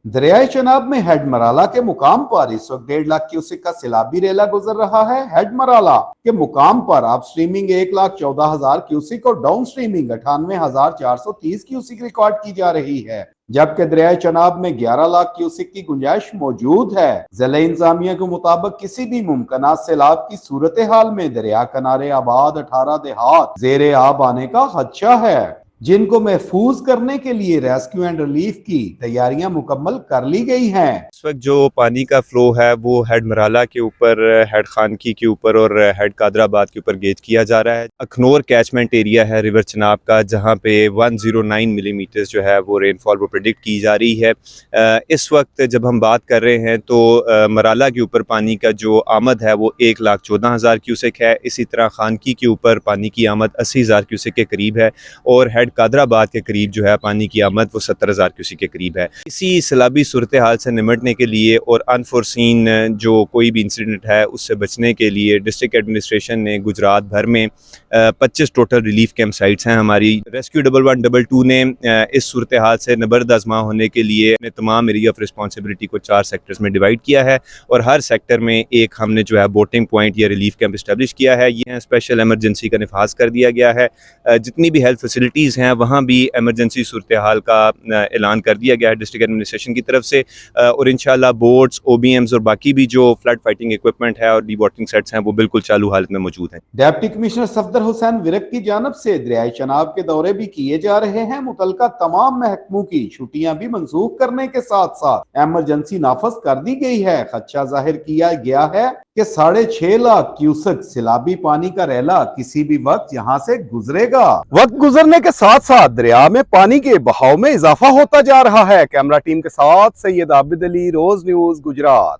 दरियाए चनाब में हेडमराला के मुकाम पर इस वक्त 1.5 लाख क्यूसेक का सैलाबी रेला गुजर रहा है। हेडमराला के मुकाम पर आप स्ट्रीमिंग 1,14,000 क्यूसेक और डाउन स्ट्रीमिंग 98,430 क्यूसेक रिकॉर्ड की जा रही है, जबकि दरियाए चनाब में 11 लाख क्यूसेक की गुंजाइश मौजूद है। जिला इंतजामिया के मुताबिक किसी भी मुमकिन सैलाब की सूरत हाल में दरिया किनारे आबाद 18 देहात जेरे आब आने का खदशा है, जिनको महफूज करने के लिए रेस्क्यू एंड रिलीफ की तैयारियां मुकम्मल कर ली गई हैं। इस वक्त जो पानी का फ्लो है वो हेडमराला के ऊपर, हेड खानकी के ऊपर और हेड कादराबाद के ऊपर गेज किया जा रहा है। अखनौर कैचमेंट एरिया है रिवर चनाब का, जहाँ पे 109 मिलीमीटर जो है वो रेनफॉल वो प्रेडिक्ट की जा रही है। इस वक्त जब हम बात कर रहे हैं तो मराला के ऊपर पानी का जो आमद है वो 1,14,000 क्यूसेक है। इसी तरह खानकी के ऊपर पानी की आमद 80,000 क्यूसेक के करीब है और हेड कादराबाद के करीब जो है पानी की आमद वो 70,000 क्यूसेक के करीब है। इसी सैलाबी सूरत हाल से निमटने के लिए और अनफोर्सीन जो कोई भी इंसिडेंट है उससे बचने के लिए डिस्ट्रिक्ट एडमिनिस्ट्रेशन ने गुजरात भर में 25 टोटल रिलीफ कैंप साइट्स हैं हमारी। रेस्क्यू 1112 ने इस सूरत हाल से नबर्द आजमा होने के लिए अपने तमाम एरिया ऑफ रिस्पॉन्सिबिलिटी को 4 सेक्टर्स में डिवाइड किया है और हर सेक्टर में एक हमने जो है बोटिंग पॉइंट या रिलीफ कैंप इस्टेब्लिश किया है। ये स्पेशल एमरजेंसी का नफाज कर दिया गया है। जितनी भी हेल्थ फैसिलिटीज़ हैं वहाँ भी एमरजेंसी सूरत हाल का ऐलान कर दिया गया है डिस्ट्रिक्ट एडमिनिस्ट्रेशन की तरफ से और इंशाल्लाह बोट्स, OBMs और बाकी भी जो फ्लड फाइटिंग इक्विपमेंट है और डी वाटरिंग सेट्स हैं वो बिल्कुल चालू हालत में मौजूद हैं। डिप्टी कमिश्नर सफदर हुसैन विरक की जानब से दरियाए चनाब के दौरे भी किए जा रहे हैं। मुतलका तमाम महकमों की छुट्टियां भी मंसूख करने के साथ साथ एमरजेंसी नाफज कर दी गई है। खदशा जाहिर किया गया है कि 6.5 लाख क्यूसेक सैलाबी पानी का रेला किसी भी वक्त यहाँ से गुजरेगा। वक्त गुजरने के साथ साथ दरिया में पानी के बहाव में इजाफा होता जा रहा है। कैमरा टीम के साथ सैयद आबिद अली, रोज न्यूज, गुजरात।